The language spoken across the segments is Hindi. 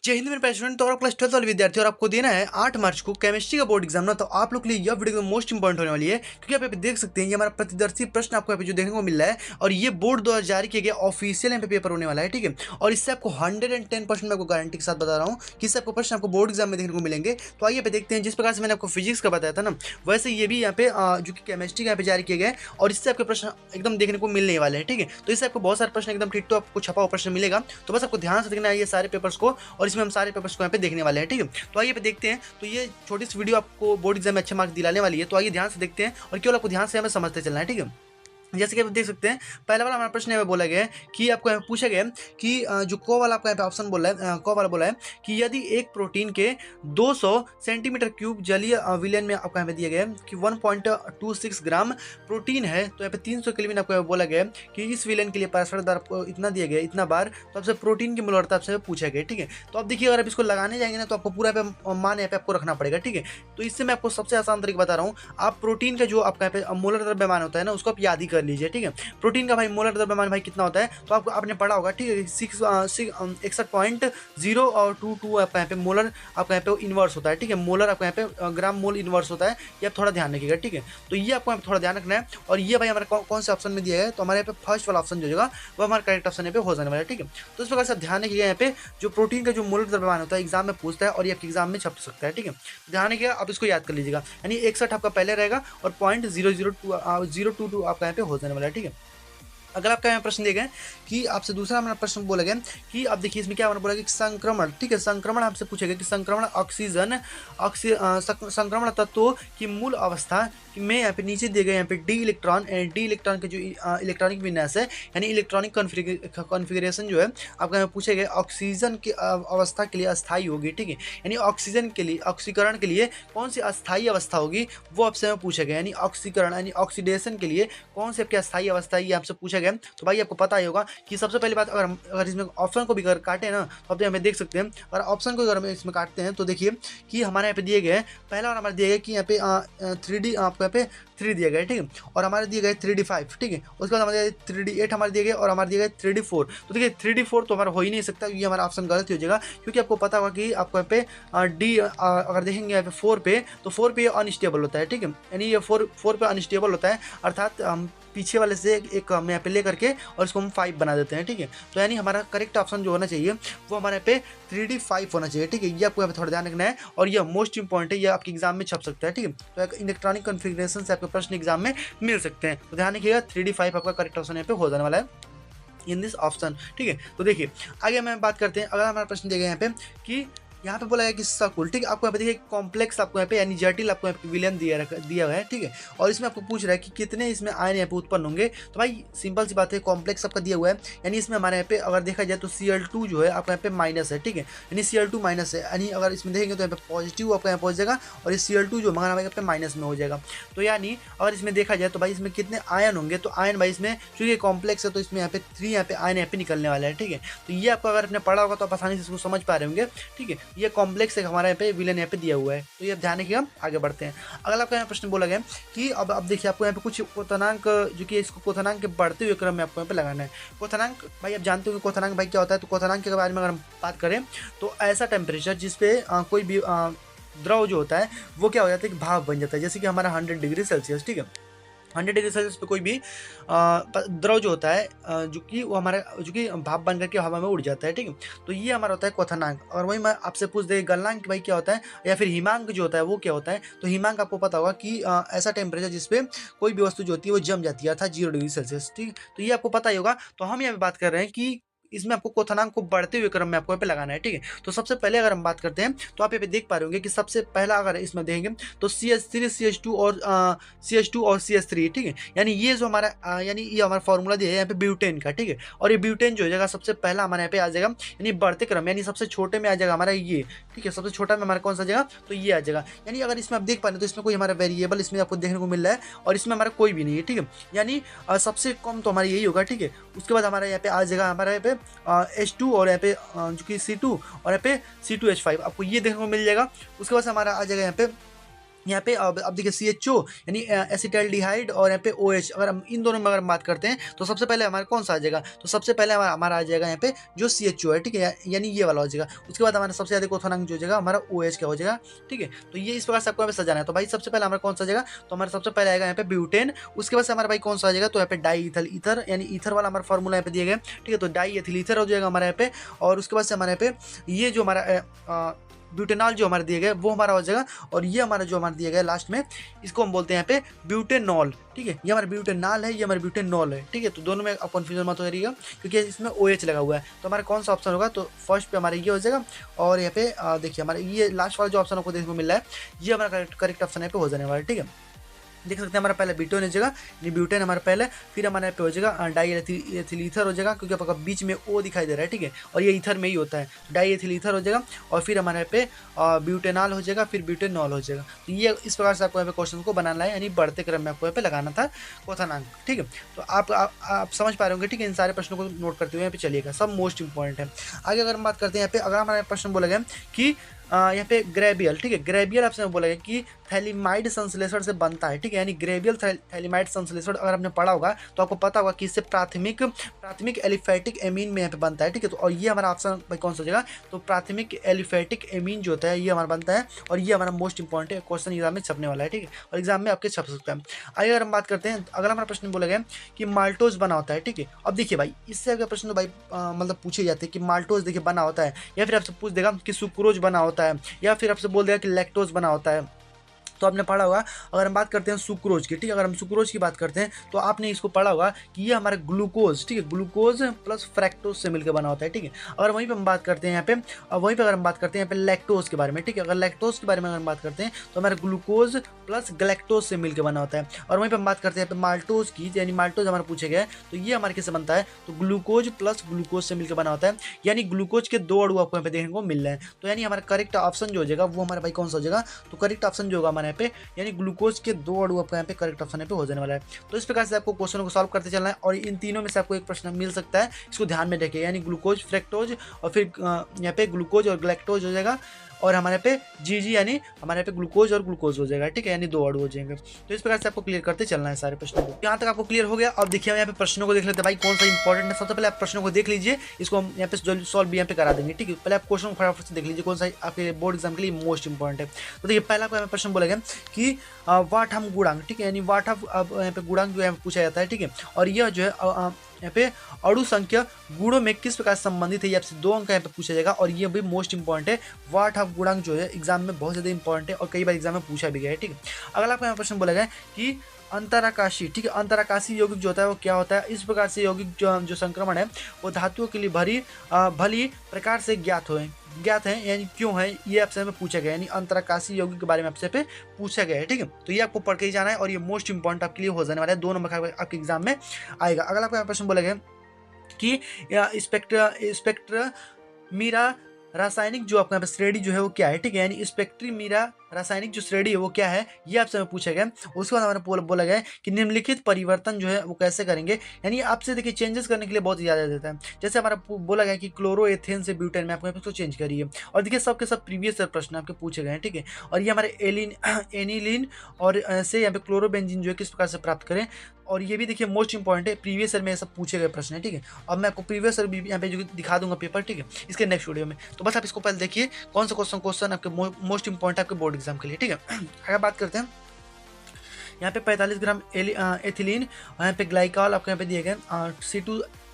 जय हिंद मेरे प्यारे स्टूडेंट। तो और क्लास 12 वाले विद्यार्थी और आपको देना है 8 मार्च को केमिस्ट्री का बोर्ड एग्जाम ना। तो आप लोग के लिए यह वीडियो मोस्ट इंपॉर्टेंट होने वाली है, क्योंकि आप यहाँ पे देख सकते हैं ये हमारा प्रतिदर्शी प्रश्न आपको यहाँ पे जो देखने को मिल रहा है, और ये बोर्ड द्वारा जारी किया गया ऑफिशियल यहाँ पे पेपर होने वाला है। ठीक है, और इससे आपको 110% मैं आपको गारंटी के साथ बता रहा हूँ कि इससे आपको प्रश्न आपको बोर्ड एग्जाम में देखने को मिलेंगे। तो आइए पे देखते हैं, जिस प्रकार से मैंने आपको फिजिक्स का बताया था ना, वैसे ये भी यहाँ पे जो कि केमिस्ट्री का यहाँ पे जारी किया गया है, और इससे आपके प्रश्न एकदम देखने को मिलने वाले हैं। ठीक है, तो इससे आपको बहुत सारे प्रश्न एकदम ठीक तो आपको छपा हुआ प्रश्न मिलेगा। तो बस आपको ध्यान से देखना है ये सारे पेपर्स को, और इसमें हम सारे पेपर्स को यहाँ पे देखने वाले हैं। ठीक है, तो आइए पे देखते हैं। तो ये छोटी सी वीडियो आपको बोर्ड एग्जाम में अच्छे मार्क्स दिलाने वाली है। तो आइए ध्यान से देखते हैं, और केवल आपको ध्यान से हमें समझते चलना है। ठीक है, जैसे कि आप देख सकते हैं, पहला वाला हमारा प्रश्न यहाँ पे बोला गया है कि आपको यहाँ पे पूछा गया है कि जो को वाला आपका यहाँ पे ऑप्शन बोला है, को वाला बोला है कि यदि एक प्रोटीन के 200 सेंटीमीटर क्यूब जलीय विलयन में आपको यहाँ पे दिया गया है कि 1.26 ग्राम प्रोटीन है, तो यहाँ पे 300 केल्विन आपको बोला गया है कि इस विलयन के लिए पारस्परिक दर आपको इतना दिया गया इतना बार, तो आपसे प्रोटीन की मोलरता आपसे पूछा गया। ठीक है, तो आप देखिए, अगर आप इसको लगाने जाएंगे ना, तो आपको पूरा मान यहाँ पे आपको रखना पड़ेगा। ठीक है, तो इससे मैं आपको सबसे आसान तरीका बता रहा हूँ। आप प्रोटीन का जो आपका यहाँ पे मोलर द्रव्यमान होता है ना, उसको आप याद ही कर लीजिए। ठीक है, प्रोटीन का भाई मोलर द्रव्यमान भाई कितना होता है, तो आपको आपने पढ़ा होगा। ठीक है, 61.022 आपका यहाँ पे मोलर आपका यहाँ पे इन्वर्स होता है। ठीक है, मोलर आपका यहाँ पे ग्राम मोल इन्वर्स होता है, ये आप थोड़ा ध्यान रखिएगा। ठीक है, तो ये आपको थोड़ा ध्यान रखना है। और ये भाई हमारा कौन से ऑप्शन में दिया है, तो हमारे यहाँ पे फर्स्ट वाला ऑप्शन जो होगा वो हमारा करेक्ट ऑप्शन यहाँ पे हो जाने वाला है। ठीक है, तो इस प्रकार से आप ध्यान रखिएगा, यहाँ पे जो प्रोटीन का जो मोलर द्रव्यमान होता है एग्जाम में पूछता है, और ये आपके एग्जाम में छप सकता है। ठीक है, ध्यान रखिएगा, आप इसको याद कर लीजिएगा। यानी 61 आपका पहले रहेगा, और 0.022 आपका यहाँ पे हो जाने वाला है। ठीक है, अगर आपका यहाँ प्रश्न दिया गया कि आपसे दूसरा हमारा प्रश्न बोला गया कि आप देखिए इसमें क्या हमारा बोला गया कि संक्रमण। ठीक है, संक्रमण आपसे पूछा गया कि संक्रमण संक्रमण तत्वों की मूल अवस्था में यहाँ पे नीचे दिए गए यहाँ पे डी इलेक्ट्रॉन के जो इलेक्ट्रॉनिक विन्यास है, यानी इलेक्ट्रॉनिक कॉन्फ़िगरेशन जो है आपका यहाँ पूछा गया ऑक्सीजन की अवस्था के लिए अस्थायी होगी। ठीक है, यानी ऑक्सीजन के लिए ऑक्सीकरण के लिए कौन सी अस्थायी अवस्था होगी वो आपसे पूछा गया। यानी ऑक्सीकरण यानी ऑक्सीडेशन के लिए कौन सी आपकी अस्थायी अवस्था है, ये आपसे पूछा गया। तो भाई आपको पता ही होगा कि सबसे पहली बात, अगर इसमें ऑप्शन को भी अगर काटे ना, तो आप यहाँ पे देख सकते हैं, अगर ऑप्शन को अगर हम इसमें काटते हैं तो देखिए कि हमारे यहाँ पे दिए गए पहला और हमारे दिया गया कि यहाँ पे 3D आपको यहाँ पे 3 दिया गया है। ठीक है, और हमारे दिए गए 3D5। ठीक है, उसके बाद हमारे 3D8 हमारे दिए गए, और हमारे दिए गए 3D4। तो देखिए 3D4 तो हमारा हो ही नहीं सकता, ये हमारा ऑप्शन गलत हो जाएगा, क्योंकि आपको पता होगा कि आपको यहाँ पे डी अगर देखेंगे यहाँ पे 4 पे, तो 4 पे अनस्टेबल होता है। ठीक है, यानी ये 4 पे अनस्टेबल होता है, अर्थात पीछे वाले से एक हम यहाँ पे ले करके और इसको हम 5 बना देते हैं। ठीक है, तो यानी हमारा करेक्ट ऑप्शन जो होना चाहिए वो हमारे पे 3D5 होना चाहिए। ठीक है, ये आपको यहाँ पे थोड़ा ध्यान रखना है, और ये मोस्ट इंपॉर्टेंट है, ये आपके एग्जाम में छप सकता है। ठीक है, तो इलेक्ट्रॉनिक कॉन्फ़िगरेशन से आपके प्रश्न एग्जाम में मिल सकते हैं, तो ध्यान रखिएगा 3D5 आपका करेक्ट ऑप्शन यहाँ पे हो जाने वाला है इन दिस ऑप्शन। ठीक है, तो देखिए आगे हम बात करते हैं। अगला हमारा प्रश्न दिया गया यहाँ पे कि यहाँ पे बोला है कि सकुल। ठीक है, आपको यहाँ पे देखिए कॉम्प्लेक्स आपको यहाँ पे यानी जटिल आपको यहाँ पे विलयन दिया हुआ है। ठीक है, और इसमें आपको पूछ रहा है कि कितने इसमें आयन यहाँ पे उत्पन्न होंगे। तो भाई सिंपल सी बात है, कॉम्प्लेक्स आपका दिया हुआ है, यानी इसमें हमारे यहाँ पे अगर देखा जाए तो Cl2 जो है आपका यहाँ पे माइनस है। ठीक है, यानी Cl2 माइनस है, यानी अगर इसमें देखेंगे तो यहाँ पे पॉजिटिव आपका यहाँ पहुँच जाएगा, और ये Cl2 जो हमारा यहाँ पे माइनस में हो जाएगा। तो यानी अगर इसमें देखा जाए तो भाई इसमें कितने आयन होंगे, तो आयन भाई इसमें चूंकि कॉम्प्लेक्स है तो इसमें यहाँ पे 3 यहाँ पे आयन यहाँ पे निकलने वाला है। ठीक है, तो ये आपको अगर आपने पढ़ा होगा तो आप आसानी से इसको समझ पा रहे होंगे। ठीक है, ये कॉम्प्लेक्स हमारे यहाँ पे विलन यहाँ पे दिया हुआ है, तो ये ध्यान रखिएगा। आगे बढ़ते हैं। अगला आपका यहाँ प्रश्न बोला गया कि अब देखिए आपको यहाँ पे कुछ क्वथनांक जो कि इसको क्वथनांक के बढ़ते हुए क्रम में आपको यहाँ पे लगाना है। क्वथनांक भाई आप जानते हो कि क्वथनांक भाई क्या होता है, तो क्वथनांक के बारे में अगर हम बात करें तो ऐसा टेम्परेचर जिसपे कोई भी द्रव जो होता है वो क्या हो जाता है कि भाप बन जाता है, जैसे कि हमारा 100 डिग्री सेल्सियस। ठीक है, 100 डिग्री सेल्सियस पे कोई भी द्रव जो होता है जो कि भाप बन करके हवा में उड़ जाता है। ठीक है, तो ये हमारा होता है क्वथनांक। और वही मैं आपसे पूछ दे गलनांक भाई क्या होता है, या फिर हिमांक जो होता है वो क्या होता है। तो हिमांक आपको पता होगा कि ऐसा टेम्परेचर जिसपे कोई भी वस्तु जो होती है वो जम जाती है, अर्थात 0 डिग्री सेल्सियस। ठीक, तो ये आपको पता ही होगा। तो हम यहाँ पे बात कर रहे हैं कि इसमें आपको क्वथनांक को बढ़ते हुए क्रम में आपको यहाँ पे लगाना है। ठीक है, तो सबसे पहले अगर हम बात करते हैं तो आप यहाँ पे देख पा रहे होंगे कि सबसे पहला अगर इसमें देखेंगे तो CH3 CH2 और CH3। ठीक है, यानी ये जो हमारा यानी ये हमारा फॉर्मूला दिया है यहाँ पे ब्यूटेन का। ठीक है, और ये ब्यूटेन जो हो जाएगा सबसे पहला हमारे यहाँ पे आ जाएगा, यानी बढ़ते क्रम, यानी सबसे छोटे में आ जाएगा हमारा ये। ठीक है, सबसे छोटा में हमारा कौन सा जाएगा, तो ये आ जाएगा। यानी अगर इसमें आप देख पा रहे तो इसमें कोई हमारा वेरिएबल इसमें आपको देखने को मिल रहा है, और इसमें हमारा कोई भी नहीं है। ठीक है, यानी सबसे कम तो हमारा यही होगा। ठीक है, उसके बाद हमारा यहाँ पे आ जाएगा हमारा यहाँ पे H2 और यहाँ पे जो कि C2 और यहाँ पे C2H5 आपको ये देखने को मिल जाएगा। उसके बाद हमारा आ जाएगा यहाँ पे यहाँ पे अब देखिए CHO यानी एसिटाल्डिहाइड और यहाँ पे OH, अगर हम इन दोनों में अगर हम बात करते हैं तो सबसे पहले हमारा कौन सा आ जाएगा, तो सबसे पहले हमारा आ जाएगा यहाँ पे जो CHO है, ठीक है, यानी ये वाला हो जाएगा। उसके बाद हमारा सबसे ज़्यादा क्वोथनांक जो हो जाएगा हमारा OH का हो जाएगा, ठीक है। तो ये इस प्रकार से आपको यहाँ पे सजाना है। तो भाई सबसे पहले हमारा कौन सा जाएगा, तो हमारा सबसे पहले आएगा यहाँ पे ब्यूटेन। उसके बाद से हमारा भाई कौन सा आ जाएगा, तो यहाँ पे डाई इथल ईथर, यानी ईथर वाला हमारा फॉर्मूला यहाँ पे दिया गया, ठीक है। तो डाई एथिल ईथर हो जाएगा हमारे यहाँ पे। और उसके बाद से हमारे यहाँ पे ये जो हमारा ब्यूटेनॉल जो हमारे दिए गए वो हमारा हो जाएगा। और ये हमारा जो हमारा दिया गया लास्ट में, इसको हम बोलते हैं यहाँ पे ब्यूटेनॉल, ठीक है। ये हमारा ब्यूटेनॉल है, ये हमारा ब्यूटेनॉल है, ठीक है। तो दोनों में आप कंफ्यूजन मत करिएगा क्योंकि इसमें OH लगा हुआ है। तो हमारा कौन सा ऑप्शन होगा, तो फर्स्ट पे हमारा ये हो जाएगा। और यहाँ पे देखिए हमारा ये लास्ट वाला जो ऑप्शन आपको देखने को मिल रहा है, ये हमारा करेक्ट ऑप्शन यहाँ पे हो जाने वाला है, ठीक है। देख सकते हैं हमारा पहले ब्यूटेन हो जाएगा, ये ब्यूटेन हमारा पहले, फिर हमारे यहाँ पे हो जाएगा डाई एथिल ईथर हो जाएगा, क्योंकि आपका बीच में O दिखाई दे रहा है, ठीक है। और ये ईथर में ही होता है, डाई एथिल ईथर हो जाएगा। और फिर हमारे यहाँ पे ब्यूटेनॉल हो जाएगा, फिर ब्यूटेनॉल हो जाएगा। तो ये इस प्रकार से आपको यहाँ पे क्वेश्चन को बनाना है, यानी बढ़ते क्रम में आपको यहाँ पे लगाना था क्वोथनांक, ठीक है। तो आप समझ पा रहे होंगे, ठीक है। इन सारे प्रश्नों को नोट करते हुए यहाँ पे चलिएगा, सब मोस्ट इंपॉर्टेंट है। आगे अगर हम बात करते हैं यहाँ पे, अगर हमारा प्रश्न बोला गया कि यहाँ पे ग्रेबियल, ठीक है, ग्रेबियल आपसे बोला गया कि थैलिमाइड संश्लेषण से बनता है, ठीक है। यानी ग्रेबियल थैलिमाइड संश्लेषण अगर आपने पढ़ा होगा तो आपको पता होगा कि इससे प्राथमिक एलिफेटिक एमीन में यहाँ पे बनता है, ठीक है। तो और ये हमारा ऑप्शन भाई कौन सा हो जाएगा, तो प्राथमिक एलिफेटिक एमीन जो होता है ये हमारा बनता है। और ये हमारा मोस्ट इंपॉर्टेंट क्वेश्चन एग्जाम में छपने वाला है, ठीक है। और एग्जाम में आपके छप सकता है। आगे अगर हम बात करते हैं, अगला हमारा प्रश्न बोला गया कि माल्टोज बना होता है, ठीक है। अब देखिए भाई, इससे अगर प्रश्न तो भाई मतलब पूछे जाते हैं कि माल्टोज देखिए बना होता है, या फिर आपसे पूछ देगा कि सुक्रोज बना होता है, या फिर आपसे बोल देगा कि लैक्टोज बना होता है। तो आपने पढ़ा होगा, अगर हम बात करते हैं सुक्रोज की, ठीक है, अगर हम सुक्रोज की बात करते हैं तो आपने इसको पढ़ा होगा कि ये हमारा ग्लूकोज, ठीक है, ग्लूकोज प्लस फ्रैक्टोज से मिलकर बना होता है, ठीक है। अगर वहीं पे हम बात करते हैं यहाँ पे, वहीं पे अगर हम बात करते हैं यहाँ पे लैक्टोज के बारे में, ठीक है, अगर लैक्टोज के बारे में अगर हम बात करते हैं तो हमारा ग्लूकोज प्लस गैलेक्टोज से मिलकर बना होता है। और वहीं पर हम बात करते हैं यहाँ पे माल्टोज की, यानी माल्टोज हमारा पूछे गए, तो ये हमारे किससे बनता है, तो ग्लूकोज प्लस ग्लूकोज से मिलकर बना होता है। यानी ग्लूकोज के 2 अणु आपको यहाँ पे देखने को मिल रहे हैं। तो यानी हमारा करेक्ट ऑप्शन जो हो जाएगा वो हमारा भाई कौन सा हो जाएगा, तो करेक्ट ऑप्शन जो होगा हमारे यहाँ पे, यानी ग्लूकोज के 2 अणु आपको यहाँ पे करेक्ट ऑप्शन यहाँ पे हो जाने वाला है। तो इस प्रकार से आपको क्वेश्चनों को सॉल्व करते चलना है, और इन तीनों में से आपको एक प्रश्न मिल सकता है, इसको ध्यान में रखिए। यानी ग्लूकोज, फ्रैक्टोज और फिर यहाँ पे ग्लूकोज और गैलेक्टोज हो जाएगा, और हमारे पे जी यानी हमारे पे ग्लूकोज और ग्लूकोज हो जाएगा, ठीक है, यानी 2 अणु हो जाएंगे। तो इस प्रकार से आपको क्लियर करते चलना है सारे प्रश्नों को। यहाँ तक आपको क्लियर हो गया। अब देखिए हम यहाँ पे प्रश्नों को देख लेते हैं भाई कौन सा इंपॉर्टेंट है। सबसे पहले आप प्रश्नों को देख लीजिए, इसको हम यहाँ पे जल्दी सॉल्व भी यहाँ पे करा देंगे, ठीक है। पहले आप क्वेश्चन को फटाफट से देख लीजिए कौन सा आपके बोर्ड एग्जाम के लिए मोस्ट इंपॉर्टेंट है। तो देखिए पहला आपको प्रश्न बोलेगा कि वाट हम गुणांक, ठीक है, यानी वाट हम यहाँ पे गुणांक जो है पूछा जाता है, ठीक है। और यह जो है यहाँ पे अणु संख्या गुणों में किस प्रकार संबंधित है, ये आपसे 2 अंक यहाँ पे पूछा जाएगा। और ये भी मोस्ट इंपॉर्टेंट है, वाट ऑफ गुणांक जो है एग्जाम में बहुत ज़्यादा इंपॉर्टेंट है और कई बार एग्जाम में पूछा भी गया है, ठीक है। अगला आपको यहाँ प्रश्न बोला गया कि अंतराकाशी, ठीक है, अंतराकाशी यौगिक जो होता है वो क्या होता है। इस प्रकार से यौगिक जो संक्रमण है वो धातुओं के लिए भली प्रकार से ज्ञात है, यानी क्यों है, ये आपसे हमें पूछा गया, यानी अंतराकाशी यौगिक के बारे में आपसे पे पूछा गया है, ठीक है। तो ये आपको पढ़ के ही जाना है और ये मोस्ट इंपॉर्टेंट आपके लिए हो जाने वाला है, 2 नंबर आपके एग्जाम में आएगा। अगला आपको प्रश्न बोला गया कि स्पेक्ट्रमीरा रासायनिक जो आपका श्रेणी जो है वो क्या है, ठीक है, यानी स्पेक्ट्रमीरा रासायनिक जो श्रेणी है वो क्या है, ये आपसे पूछा गया। उसके बाद हमारे बोला गया कि निम्नलिखित परिवर्तन जो है वो कैसे करेंगे, यानी आपसे देखिए चेंजेस करने के लिए बहुत ज़्यादा देता है। जैसे हमारा बोला गया कि क्लोरोएथेन से ब्यूटेन में आपको इसको चेंज करिए, और देखिए सबके सब प्रीवियस प्रश्न आपके पूछे गए हैं, ठीक है। और ये हमारे एनिलीन और से यहाँ पे क्लोरोबेंजीन जो है किस प्रकार से प्राप्त करें, और ये भी देखिए मोस्ट इंपॉर्टेंट है, प्रीवियस ईयर में सब पूछे गए प्रश्न है, ठीक है। अब मैं आपको प्रीवियस ईयर भी यहाँ पे जो दिखा दूंगा पेपर, ठीक है, इसके नेक्स्ट वीडियो में। तो बस आप इसको पहले देखिए कौन सा क्वेश्चन आपके मोस्ट इंपॉर्टेंट आपके बोर्ड एग्जाम के लिए, ठीक है। अगर बात करते हैं यहाँ पे 45 ग्राम एथिलीन और यहाँ पे ग्लाइकॉल आपको यहाँ पे दिए गए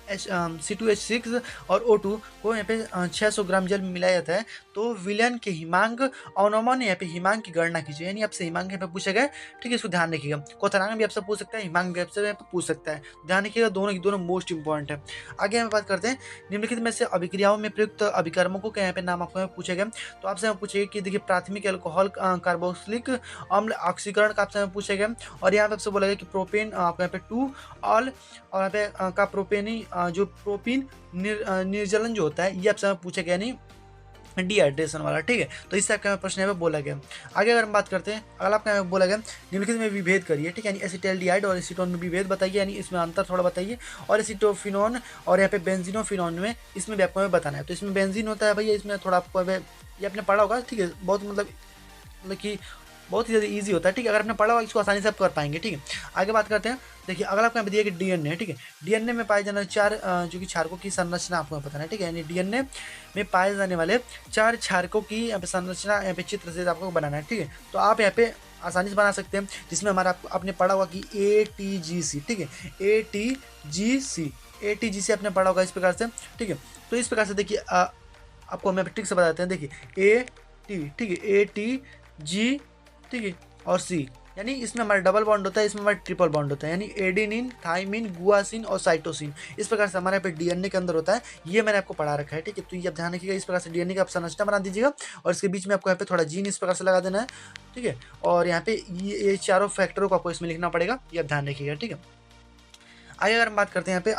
C2H6 और O2 को यहाँ पे 600 ग्राम जल में मिलाया जाता है, तो विलयन के हिमांक अवनमन ने यहाँ पे हिमांक की गणना कीजिए, यानी आपसे हिमांक यहाँ पे पूछा गया, ठीक है, इसको ध्यान रखिएगा। क्वोथनांक भी आपसे पूछ सकता है, हिमांक भी आपसे पूछ सकता है, ध्यान रखिएगा, दोनों मोस्ट इंपॉर्टेंट है। आगे हम बात करते हैं निम्नलिखित में से अभिक्रियाओं में प्रयुक्त अभिकर्मकों के यहाँ पे नाम आपको पूछे गए। तो आपसे पूछेगा कि देखिए प्राथमिक एल्कोहल कार्बोक्सिलिक अम्ल ऑक्सीकरण का आपसे पूछे गए, और यहाँ पे आपसे बोला गया कि प्रोपेन आपको यहाँ पे 2 ऑल और यहाँ पे का प्रोपेनी जो प्रोपीन निर्जलन जो होता है ये आपसे पूछा गया, नहीं डिहाइड्रेशन वाला, ठीक है। तो इससे आपका प्रश्न यहाँ पे बोला गया। आगे अगर हम बात करते हैं, अगर आपका बोला गया निम्नलिखित में विभेद करिए, ठीक है, यानी एसिटाल्डिहाइड और एसीटोन में विभेद बताइए, यानी इसमें अंतर थोड़ा बताइए, और एसिटोफिनोन और यहाँ पे बेंजीनोफिनोन में इसमें भी आपको बताना है। तो इसमें बेंजीन होता है भैया, इसमें थोड़ा आपको ये आपने पढ़ा होगा, ठीक है, बहुत मतलब कि बहुत ही ज़्यादा ईजी होता है, ठीक है। अगर आपने पढ़ा हुआ इसको आसानी से आप कर पाएंगे, ठीक है। आगे बात करते हैं। देखिए अगला आपको यहाँ पे दिया कि डीएनए है, ठीक है। डीएनए में पाए जाने वाले 4 जो कि क्षारकों की संरचना आपको पता है, ठीक है। यानी डीएनए में पाए जाने वाले 4 क्षारकों की यहाँ पे संरचना, यहाँ पे चित्र से आपको बनाना है, ठीक है। तो आप यहाँ पे आसानी से बना सकते हैं, जिसमें हमारा आपने पढ़ा होगा कि ATGC, ठीक है। ATGC आपने पढ़ा होगा इस प्रकार से, ठीक है। तो इस प्रकार से देखिए आपको हम ट्रिक से बताते हैं। देखिए AT, ठीक है, ATG, ठीक है, और C, यानी इसमें हमारा डबल बॉन्ड होता है, इसमें हमारा ट्रिपल बॉन्ड होता है, यानी एडेनिन, थाइमिन, गुआसिन और साइटोसिन। इस प्रकार से हमारे पे डीएनए के अंदर होता है, ये मैंने आपको पढ़ा रखा है, ठीक है। तो ये आप ध्यान रखिएगा, इस प्रकार से डीएनए का आप संरचना बना दीजिएगा और इसके बीच में आपको यहाँ पे थोड़ा जीन इस प्रकार से लगा देना है, ठीक है। और यहाँ पे ये चारों फैक्टरों को आपको इसमें लिखना पड़ेगा, ये आप ध्यान रखिएगा, ठीक है। आगे अगर हम बात करते हैं यहाँ पे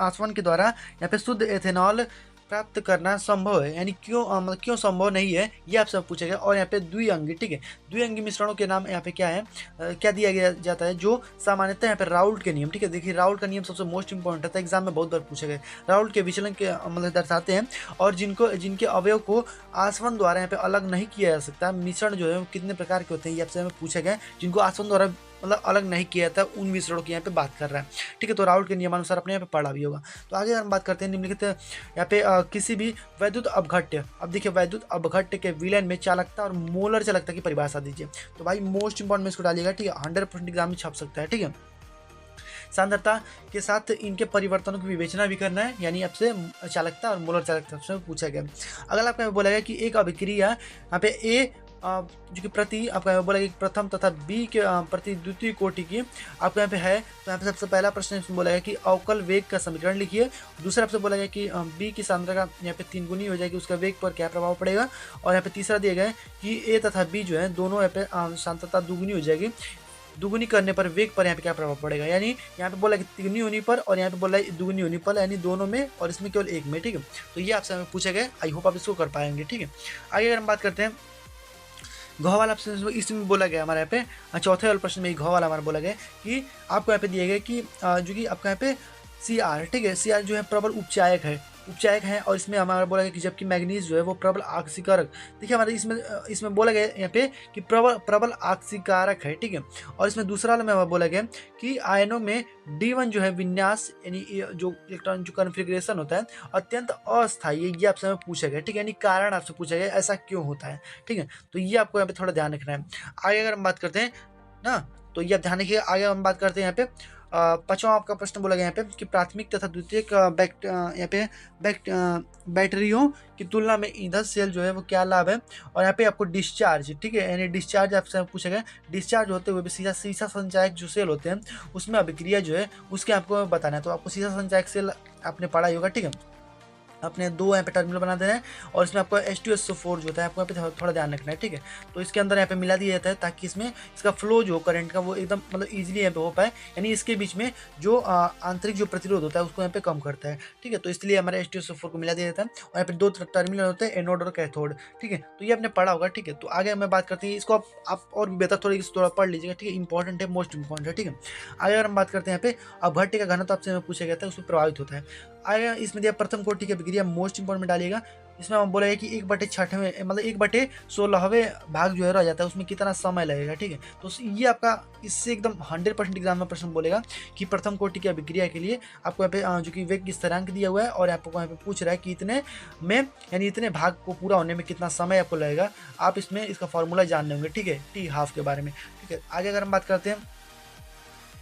आसवन के द्वारा यहाँ पे शुद्ध एथेनॉल प्राप्त करना संभव है, यानी मतलब क्यों संभव नहीं है, ये आपसे पूछेगा। और यहाँ पे द्विअंगी, ठीक है, द्विअंगी मिश्रणों के नाम यहाँ पे क्या है, क्या दिया गया जाता है, जो सामान्यतः यहाँ पे राउल्ट के नियम, ठीक है। देखिए राउल्ट का नियम सबसे मोस्ट इंपॉर्टेंट होता है, एग्जाम में बहुत बार पूछे गए। राउल्ट के विचलन के मतलब दर्शाते हैं, और जिनके अवयव को आसवन द्वारा यहाँ पे अलग नहीं किया जा सकता। मिश्रण जो है वो कितने प्रकार के होते हैं, ये आपसे हमें पूछे गए, जिनको आसवन द्वारा मतलब अलग नहीं किया जाता, उन मिश्रणों की यहाँ पे बात कर रहा है, ठीक है। तो राउल्ट के नियमानुसार अपने यहाँ पे पढ़ा भी होगा। तो आगे हम बात करते हैं निम्नलिखित यहाँ पे किसी भी वैद्युत अपघट्य, अब देखिए वैद्युत अपघट्य के विलयन में चालकता और मोलर चालकता की परिभाषा दीजिए। तो भाई मोस्ट इंपॉर्टेंट में इसको डालिएगा, ठीक है। 100% एग्जाम में छप सकता है, ठीक है। सांद्रता के साथ इनके परिवर्तनों की विवेचना भी करना है, यानी आपसे चालकता और मोलर चालकता से पूछा गया। अगला आपको बोला गया कि एक अभिक्रिया यहाँ पे ए जो कि प्रति आपका बोला कि प्रथम तथा बी के प्रति द्वितीय कोटि की आपको यहाँ पे है। तो यहाँ पे सबसे पहला प्रश्न इसमें बोला गया कि अवकल वेग का समीकरण लिखिए। दूसरा आपसे बोला गया कि बी की सांद्रता यहाँ पे 3 गुनी हो जाएगी, उसका वेग पर क्या प्रभाव पड़ेगा। और यहाँ पे तीसरा दिया गया है कि ए तथा बी जो है दोनों यहाँ पे सांद्रता दुगुनी हो जाएगी, दुगुनी करने पर वेग पर यहाँ पे क्या प्रभाव पड़ेगा। यानी यहाँ पे बोला कि तिगुनी होने पर और यहाँ पे बोला दुगुनी होने पर, यानी दोनों में और इसमें केवल एक में, ठीक है। तो ये आपसे हमें पूछा गया, आई होप आप इसको कर पाएंगे, ठीक है। आगे अगर हम बात करते हैं घ वाला ऑप्शन, इसमें बोला गया हमारे यहाँ पे चौथे वाले प्रश्न में घ वाला हमारा बोला गया कि आपको यहाँ पे दिया गया कि जो कि आपका यहाँ पे CR, ठीक है, CR जो है प्रबल उपचायक है और इसमें हमारा बोला गया कि जबकि मैग्नीज जो है वो प्रबल आक्सीकारक। देखिए हमारे इसमें बोला गया यहाँ पे कि प्रबल आक्सीकारक है, ठीक है। और इसमें दूसरा वाला में बोला गया कि आयनों में D1 जो है विन्यास, यानी जो इलेक्ट्रॉन जो कॉन्फ़िगरेशन होता है अत्यंत अस्थायी, ये आपसे हमें पूछा गया, ठीक है। यानी कारण आपसे पूछा गया ऐसा क्यों होता है, ठीक है। तो ये आपको यहाँ पे थोड़ा ध्यान रखना है। आगे अगर हम बात करते हैं ना, तो ये आप ध्यान रखिए। आगे हम बात करते हैं यहाँ पे पांचवा आपका प्रश्न बोला गया यहाँ पे कि प्राथमिक तथा द्वितीयक यहाँ पे बैटरियों की तुलना में ईंधन सेल जो है वो क्या लाभ है। और यहाँ पे आपको डिस्चार्ज, ठीक है, यानी डिस्चार्ज आपसे पूछा गया। डिस्चार्ज होते हुए भी सीसा संचायक जो सेल होते हैं उसमें अभिक्रिया जो है उसके आपको बताना है। तो आपको सीसा संचायक सेल आपने पढ़ा ही होगा, ठीक है। अपने 2 यहाँ पे टर्मिनल बना देना है और इसमें आपको H2SO4 जो होता है आपको यहाँ पे थोड़ा ध्यान रखना है, ठीक है। तो इसके अंदर यहाँ पे मिला दिया जाता है ताकि इसमें इसका फ्लो जो करंट का वो एकदम मतलब ईजिली यहाँ पे हो पाए, यानी इसके बीच में जो आंतरिक जो प्रतिरोध होता है उसको यहाँ पे कम करता है, ठीक है। तो इसलिए हमारे H2SO4 को मिला दिया जाता है और यहाँ पे 2 टर्मिनल होते हैं, एनोड और कैथोड, ठीक है। तो ये आपने पढ़ा होगा, ठीक है। तो आगे हमें बात करते हैं, इसको आप और बेहतर थोड़ा पढ़ लीजिएगा, ठीक है। इंपॉर्टेंट है, मोस्ट इंपॉर्टेंट है, ठीक है। आगे अगर हम बात करते हैं यहाँ पे अपघट्य का घनत्व आपसे पूछा गया था, उसमें प्रभावित होता है। आगे इसमें दिया प्रथम कोटि की अभिक्रिया, मोस्ट इंपॉर्टेंट में डालिएगा। इसमें हम बोला है कि 1/6 मतलब 1/16 भाग जो है रह जाता है, उसमें कितना समय लगेगा, ठीक है। तो ये आपका इससे एकदम 100% एग्जाम में प्रश्न बोलेगा कि प्रथम कोटि की अभिक्रिया के लिए आपको यहाँ पे जो कि वेग स्थिरांक दिया हुआ है और आपको यहाँ पे पूछ रहा है कि इतने में यानी इतने भाग को पूरा होने में कितना समय आपको लगेगा। आप इसमें इसका फॉर्मूला जान लेंगे, ठीक है, T½ के बारे में, ठीक है। आगे अगर हम बात करते हैं,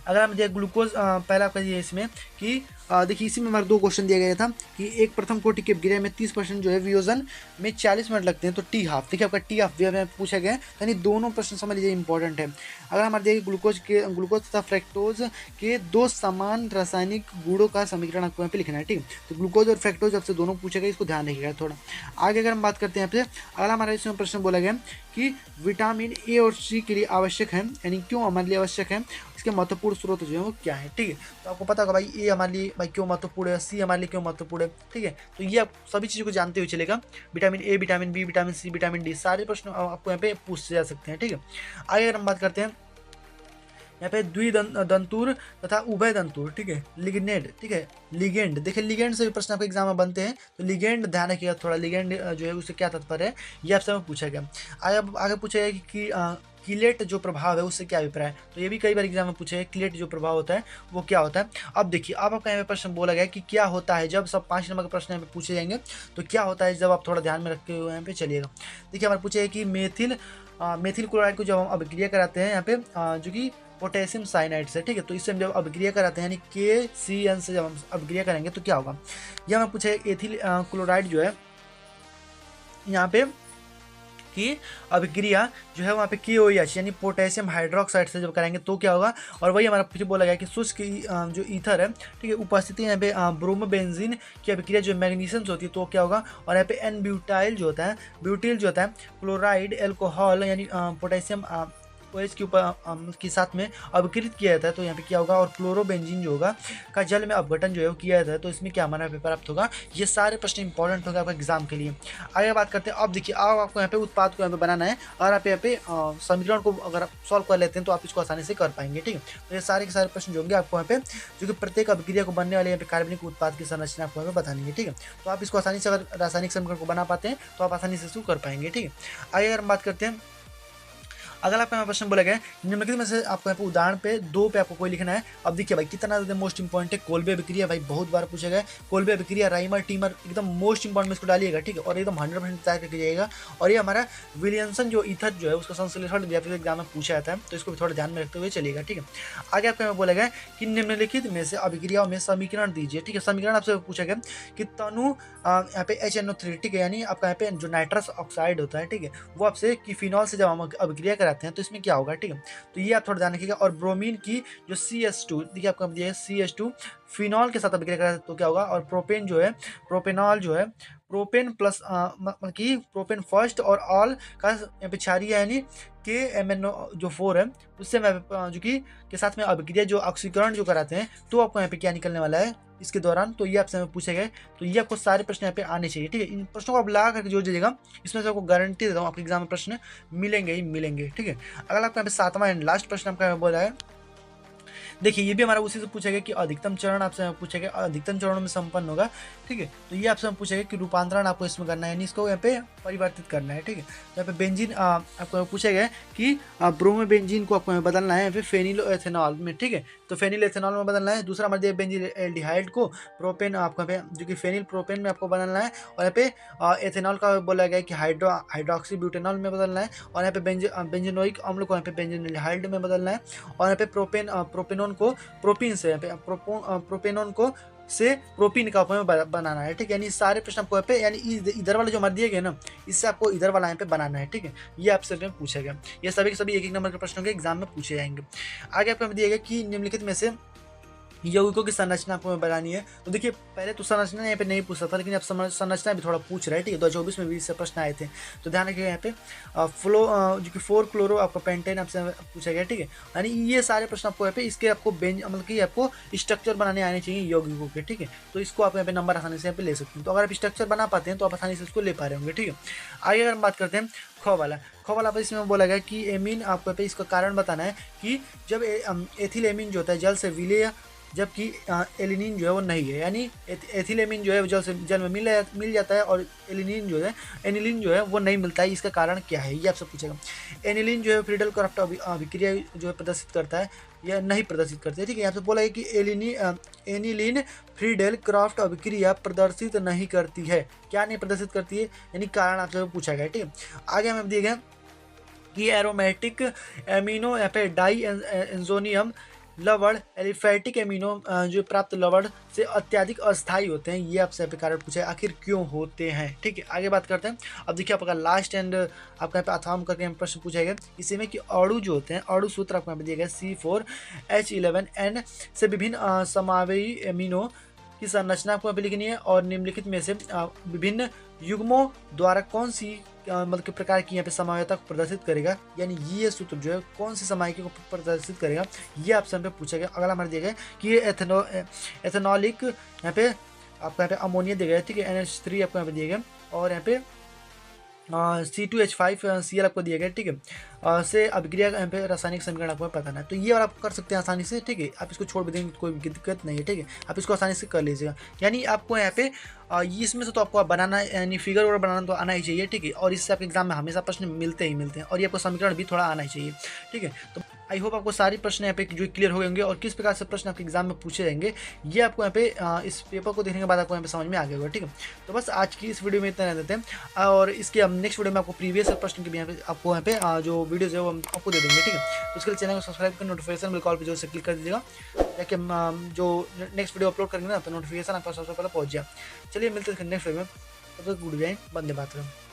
अगर हम देखिए ग्लूकोज पहला आपका ये इसमें कि देखिए इसी में हमारे 2 क्वेश्चन दिया गया था कि एक प्रथम कोटि की अभिक्रिया में 30% जो है वियोजन में 40 मिनट लगते हैं, तो T½ देखिए आपका T½ पूछा गया है, यानी दोनों प्रश्न समझ लीजिए इंपॉर्टेंट है। अगर हमारे देखिए ग्लूकोज तथा फ्रैक्टोज के 2 समान रासायनिक गुणों का समीकरण आपको यहाँ पे लिखना है, ठीक है। तो ग्लूकोज और फ्रैक्टोज आपसे दोनों पूछा गया, इसको ध्यान रखिएगा थोड़ा। आगे अगर हम बात करते हैं यहाँ पे, अगला हमारा इसमें प्रश्न बोला गया कि विटामिन ए और सी के लिए आवश्यक है, यानी क्यों हमारे लिए आवश्यक है, इसके महत्वपूर्ण स्रोत जो है वो क्या है, ठीक है। तो आपको पता होगा भाई ए हमारे लिए भाई क्यों महत्वपूर्ण है, सी हमारे लिए क्यों महत्वपूर्ण है, ठीक है। तो ये आप सभी चीज़ों को जानते हुए चलेगा। Vitamin A, vitamin B, vitamin C, vitamin D, सारे प्रश्न आपको यहाँ पे पूछे जा सकते हैं, ठीक है। आगे अगर हम बात करते हैं यहाँ पे द्विदंतूर तथा उभय दंतूर, ठीक है, लिग्नेड, ठीक है, लिगेंड। देखिए लिगेंड से भी प्रश्न आपके एग्जाम में बनते हैं, तो लिगेंड ध्यान रखिएगा थोड़ा, लिगेंड जो है उससे क्या तात्पर्य है, ये आपसे पूछा गया। आगे पूछा गया कि किलेट जो प्रभाव है उससे क्या अभिप्राय है। तो ये भी कई बार एग्जाम में पूछे, किलेट जो प्रभाव होता है वो क्या होता है। अब देखिए अब आपका यहाँ पे प्रश्न बोला गया कि क्या होता है जब, सब 5 नंबर के प्रश्न यहाँ पे पूछे जाएंगे, तो क्या होता है जब, आप थोड़ा ध्यान में रखते हुए यहाँ पे चलिएगा। देखिए हमारे पूछे कि मेथिल क्लोराइड को जब हम अभिक्रिया कराते हैं यहाँ पे जो कि पोटेशियम साइनाइड से, ठीक है, तो इससे हम जब अभिक्रिया कराते हैं यानी KCN से जब हम अभिक्रिया करेंगे तो क्या होगा। यह हमें पूछे एथिल क्लोराइड जो है यहाँ पे कि अभिक्रिया जो है वहाँ पे KOH यानी पोटेशियम हाइड्रोक्साइड से जब करेंगे तो क्या होगा। और वही हमारा पीछे बोला गया कि शुष्क जो ईथर है, ठीक है, उपस्थिति यहाँ पे ब्रोमोबेंजीन की अभिक्रिया जो मैग्नीशियम से होती है तो क्या होगा। और यहाँ पे एन ब्यूटाइल जो होता है, ब्यूटिल जो होता है, क्लोराइड एल्कोहल यानी पोटेशियम OH के साथ में अभिकृत किया जाता है तो यहाँ पे क्या होगा। और क्लोरोबेंजीन जो होगा का जल में अपघटन जो है वो किया जाता है तो इसमें क्या हमारा पेपर प्राप्त होगा। ये सारे प्रश्न इंपॉर्टेंट होगा आपका एग्जाम के लिए। आगे बात करते हैं। अब देखिए अब आपको यहाँ पे उत्पाद को यहाँ पे बनाना है और आप यहाँ पे समीकरण को अगर आप सॉल्व कर लेते हैं तो आप इसको आसानी से कर पाएंगे, ठीक है। तो ये सारे के सारे प्रश्न जो होंगे आपको यहाँ पे जो कि प्रत्येक अभिक्रिया को बनने वाले यहाँ पे कार्बनिक उत्पाद की संरचना आपको यहाँ पे बतानी है, ठीक है। तो आप इसको आसानी से अगर रासायनिक समीकरण को बना पाते हैं तो आप आसानी से इसको कर पाएंगे, ठीक है। आगे अगर हम बात करते हैं, अगर आपका यहाँ प्रश्न बोला गया निम्नलिखित में से आपको यहाँ पे उदाहरण पे 2 पे आपको कोई लिखना है। अब देखिए भाई कितना ज़्यादा मोस्ट इंपॉर्टेंट है कोल्बे अभिक्रिया, भाई बहुत बार पूछा गया। कोल्बे अभिक्रिया, राइमर टीमर, एकदम मोस्ट इंपॉर्टेंट में इसको डालिएगा, ठीक है, और एकदम 100% तैयार करके जाइएगा। और ये हमारा विलियमसन जो ईथर जो है उसका संश्लेषण एग्जाम में पूछा जाता है तो इसको भी थोड़ा ध्यान में रखते हुए चलिएगा, ठीक है। आगे आपको यहाँ बोला गया कि निम्नलिखित में से अभिक्रियाओं में समीकरण दीजिए, ठीक है। समीकरण आपसे पूछा गया कि तनु यहाँ पे HNO3, ठीक है, यानी आपका यहाँ पे जो नाइट्रस ऑक्साइड होता है, ठीक है, वो आपसे कि फिनॉल से जब हम अभिक्रिया कराते हैं तो इसमें क्या होगा, ठीक है। तो ये आप थोड़ा ध्यान रखिएगा। और ब्रोमीन की जो CH2, देखिए आपको दिया है CH2 फिनॉल के साथ अभिक्रिया कराते हैं तो क्या होगा। और प्रोपेन जो है, प्रोपेनॉल जो है, प्रोपेन प्लस की प्रोपेन फर्स्ट और ऑल का यहाँ पे क्षारीय यानी KMnO जो 4 है उससे मैं जो कि के साथ में अभिक्रिया जो ऑक्सीकरण जो कराते हैं तो आपको यहाँ पे क्या निकलने वाला है इसके दौरान। तो ये आपसे पूछे गए तो ये आपको सारे प्रश्न यहाँ पे आने चाहिए, ठीक है। इन प्रश्नों को आप ला करके जोड़ दीजिएगा, इसमें से आपको गारंटी देता हूँ आपके एग्जाम में प्रश्न मिलेंगे ही मिलेंगे, ठीक है। अगर आपको यहाँ पे 7वां एंड लास्ट प्रश्न आपका बोला है, देखिए ये भी हमारा उसी से पूछा गया कि अधिकतम चरण आपसे पूछा गया अधिकतम चरणों में संपन्न होगा, ठीक है। तो ये आपसे पूछा गया कि रूपांतरण आपको इसमें करना है यानी इसको यहाँ पे परिवर्तित करना है, ठीक है। यहाँ पे बेंजीन आपको पूछा गया कि ब्रोमोबेंजीन को आपको बदलना है यहाँ पे फेनिलो एथेनॉल में, ठीक है। तो फेनिल एथेनॉल में बदलना है। दूसरा हमारे दिया बेंजीन एल्डिहाइड को प्रोपेन आपको यहाँ पे जो कि फेनिल प्रोपेन में आपको बदलना है। और यहाँ पे एथेनॉल का बोला गया कि हाइड्रोक्सी ब्यूटेनॉल में बदलना है। और यहाँ पे बेंजीनोइक अम्ल को यहाँ पे बेंजीन एल्डिहाइड में बदलना है। और यहाँ पे प्रोपेनॉन को प्रोपीन से प्रोपेनॉन को से प्रोपीन का बनाना है, ठीक है। यानी सारे प्रश्न आपको यहाँ पे यानी इधर वाले जो हमारे दिए गए ना इससे आपको इधर वाला यहाँ पे बनाना है, ठीक है। ये आपसे पूछा गया, ये सभी के सभी 1-1 नंबर के प्रश्नों के एग्जाम में पूछे जाएंगे। आगे आपको दिया गया कि निम्नलिखित में से यौगिकों की संरचना आपको बनानी है। तो देखिए पहले तो संरचना यहाँ पे नहीं पूछ सकता लेकिन अब संरचना भी थोड़ा पूछ रहा है, ठीक है। 2024 में भी इससे प्रश्न आए थे तो ध्यान रखिएगा। यहाँ पे जो कि 4 क्लोरो आपको पेंटेन आपसे पूछा गया, ठीक है। यानी ये सारे प्रश्न आपको यहाँ पे इसके आपको मतलब कि आपको स्ट्रक्चर बनाने आने चाहिए यौगिकों के, ठीक है। तो इसको आप यहाँ पे नंबर आसानी से यहाँ पे ले सकते हैं। तो अगर आप स्ट्रक्चर बना पाते हैं तो आप आसानी से इसको ले पा रहे होंगे, ठीक है। आगे अगर हम बात करते हैं ख वाला पर इसमें बोला गया कि एमीन आपको यहाँ पे इसका कारण बताना है कि जब एथिल एमीन जो होता है जल से विलय जबकि एलिनिन जो है वो नहीं है, यानी एथिलेमिन जो है जल में मिल जाता है और एलिनिन जो है एनिलिन जो है वो नहीं मिलता है। इसका कारण क्या है ये आपसे पूछेगा। एनिलिन जो है फ्रीडल क्राफ्ट अभिक्रिया जो है प्रदर्शित करता है या नहीं प्रदर्शित करते हैं, ठीक है। यहाँ पे बोला है कि एनिलिन फ्रीडल क्राफ्ट अभिक्रिया प्रदर्शित नहीं करती है। क्या नहीं प्रदर्शित करती है यानी कारण आपसे पूछा गया, ठीक है। आगे हमें दिए गए कि एरोमेटिक एमिनो यहाँ पे डाई एंजोनियम लवण एलिफेटिक एमिनो जो प्राप्त लवण से अत्यधिक अस्थायी होते हैं। ये आपसे कारण पूछा है आखिर क्यों होते हैं, ठीक है। आगे बात करते हैं। अब देखिए आपका लास्ट एंड आपका यहाँ पे अथाम करके प्रश्न पूछा गया इसी में कि अणु जो होते हैं अणु सूत्र आपको यहाँ पे दिया गया C4H11N से विभिन्न समावेयी एमिनो की संरचना आपको यहाँ पे लिखनी है। और निम्नलिखित में से विभिन्न युग्मों द्वारा कौन सी मतलब प्रकार की यहाँ पे समायता को प्रदर्शित करेगा, यानी ये सूत्र जो है कौन सी समायिका को प्रदर्शित करेगा ये आपसे यहाँ पे पूछा गया। अगला हमारे दिया गया कि ये एथेनॉलिक यहाँ पे आपको यहाँ पे अमोनिया दिया गया, ठीक है। NH3 आपको यहाँ पे दिया गया। और यहाँ पे C2H5Cl आपको दिया गया है, ठीक है। से अभिक्रिया यहाँ पे रासायनिक समीकरण आपको पता है, तो ये और आप कर सकते हैं आसानी से, ठीक है। आप इसको छोड़ भी देंगे कोई दिक्कत नहीं है, ठीक है। आप इसको आसानी से कर लीजिएगा। यानी आपको यहाँ पे ये इसमें से तो आपको बनाना यानी फिगर वगैरह बनाना तो आना ही चाहिए, ठीक है। और इससे आपके एग्जाम में हमेशा प्रश्न मिलते हैं और ये आपको समीकरण भी थोड़ा आना ही चाहिए, ठीक है। तो आई होप आपको सारी प्रश्न यहाँ पे जो क्लियर हो गए होंगे और किस प्रकार से प्रश्न आपके एग्जाम में पूछे जाएंगे ये आपको यहाँ पे इस पेपर को देखने के बाद आपको यहाँ पे समझ में आ गया होगा, ठीक है। तो बस आज की इस वीडियो में इतना रह देते हैं और इसके हम नेक्स्ट वीडियो में आपको प्रीवियस प्रश्न के भी यहाँ पे आपको यहाँ पे जो वीडियोज है वो हम आपको दे देंगे, ठीक है। तो उसके लिए चैनल को सब्सक्राइब कर नोटिफिकेशन बिल कॉल पर जो से क्लिक कर दीजिएगा ताकि हम जो नेक्स्ट वीडियो अपलोड करेंगे ना तो नोटिफिकेशन आपका सबसे पहले पहुँच जाए। चलिए मिलते हैं नेक्स्ट वीडियो में, तब तक गुड बाय, वंदे मातरम।